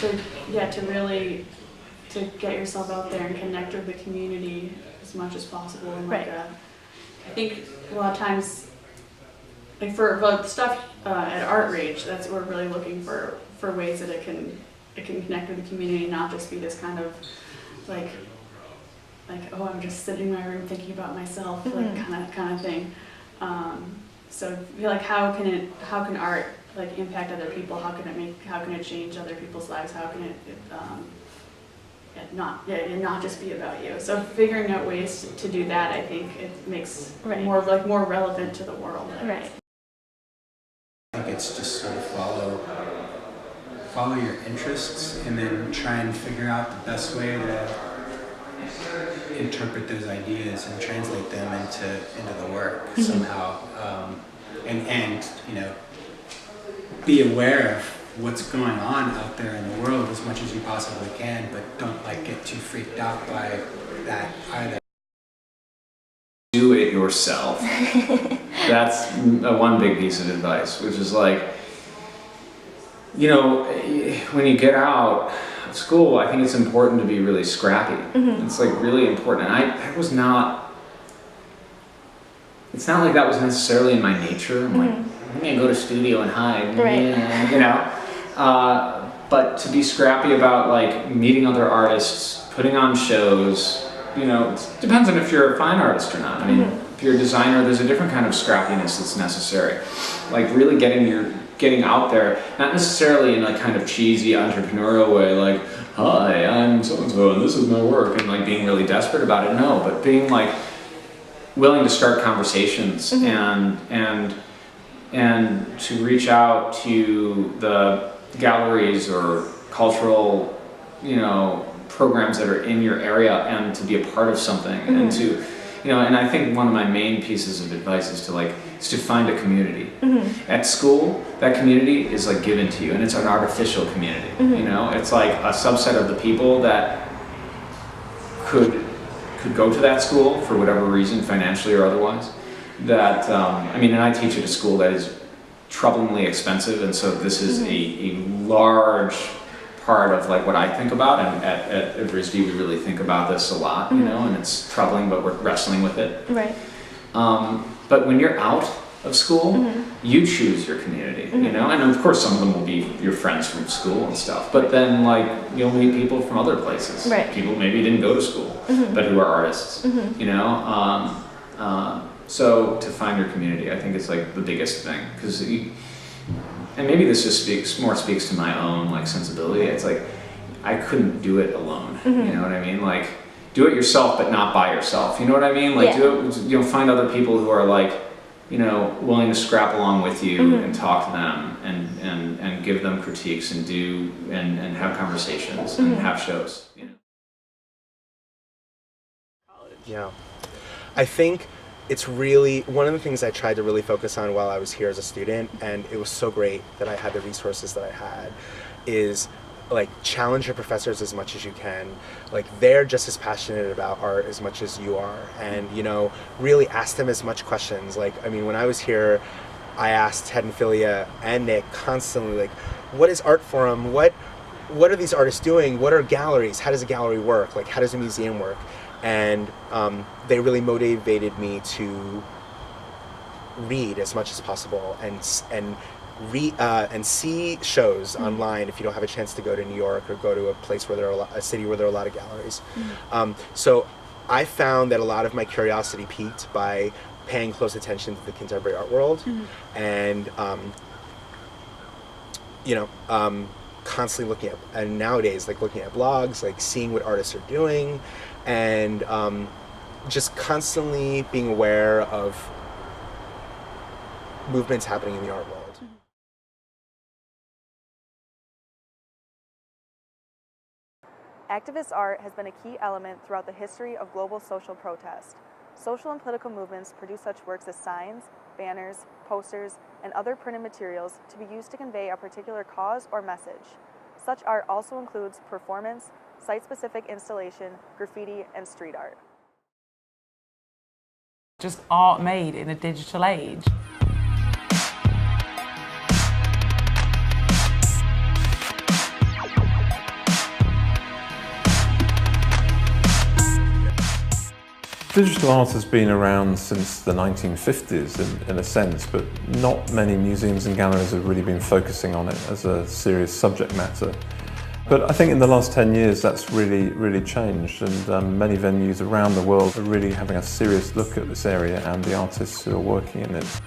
to really to get yourself out there and connect with the community as much as possible. And like I think a lot of times, like for stuff at Art Rage, that's what we're really looking for ways that it can connect with the community, not just be this kind of like oh, I'm just sitting in my room thinking about myself, like kind of thing. So I feel like how can art like impact other people? How can it change other people's lives? How can it not just be about you? So figuring out ways to do that, I think it makes more relevant to the world. Right. I think it's just sort of follow your interests and then try and figure out the best way to interpret those ideas and translate them into the work somehow, and you know, be aware of what's going on out there in the world as much as you possibly can, but don't like get too freaked out by that either. Do it yourself. That's one big piece of advice, which is like, you know, when you get out of school, I think it's important to be really scrappy. It's like really important. And I was not, it's not like that was necessarily in my nature. I'm like, I'm gonna go to studio and hide, you know. But to be scrappy about like meeting other artists, putting on shows, you know, it depends on if you're a fine artist or not. I mean, if you're a designer, there's a different kind of scrappiness that's necessary. Like really getting out there, not necessarily in a kind of cheesy entrepreneurial way, like, hi, I'm so-and-so and this is my work, and like being really desperate about it. No, but being like willing to start conversations and to reach out to the galleries or cultural, you know, programs that are in your area and to be a part of something and to, you know, and I think one of my main pieces of advice is to find a community. At school, that community is like given to you, and it's an artificial community. You know, it's like a subset of the people that could go to that school for whatever reason, financially or otherwise. That I mean, and I teach at a school that is troublingly expensive, and so this is a large part of like what I think about, and at RISD we really think about this a lot, you know, and it's troubling, but we're wrestling with it. Right. But when you're out of school, you choose your community, you know, and of course some of them will be your friends from school and stuff, but then like you'll meet people from other places, people maybe didn't go to school, but who are artists, you know. So to find your community, I think is like the biggest thing, because and maybe this just speaks to my own like sensibility. It's like I couldn't do it alone. You know what I mean? Like do it yourself, but not by yourself. You know what I mean? Like do it. You know, find other people who are like, you know, willing to scrap along with you and talk to them and give them critiques and do and have conversations and have shows. You know? Yeah, I think it's really one of the things I tried to really focus on while I was here as a student, and it was so great that I had the resources that I had, is like challenge your professors as much as you can. Like they're just as passionate about art as much as you are, and you know, really ask them as much questions. Like, I mean, when I was here, I asked Ted and Philia and Nick constantly, like, what is Art Forum? What are these artists doing? What are galleries? How does a gallery work? Like, how does a museum work? And they really motivated me to read as much as possible and see shows online if you don't have a chance to go to New York or go to a place where there are a city where there are a lot of galleries. So I found that a lot of my curiosity peaked by paying close attention to the contemporary art world and you know, constantly looking at, and nowadays like looking at blogs, like seeing what artists are doing, and just constantly being aware of movements happening in the art world. Activist art has been a key element throughout the history of global social protest. Social and political movements produce such works as signs, banners, posters, and other printed materials to be used to convey a particular cause or message. Such art also includes performance, site-specific installation, graffiti, and street art. Just art made in a digital age. Digital art has been around since the 1950s in a sense, but not many museums and galleries have really been focusing on it as a serious subject matter. But I think in the last 10 years that's really changed, and many venues around the world are really having a serious look at this area and the artists who are working in it.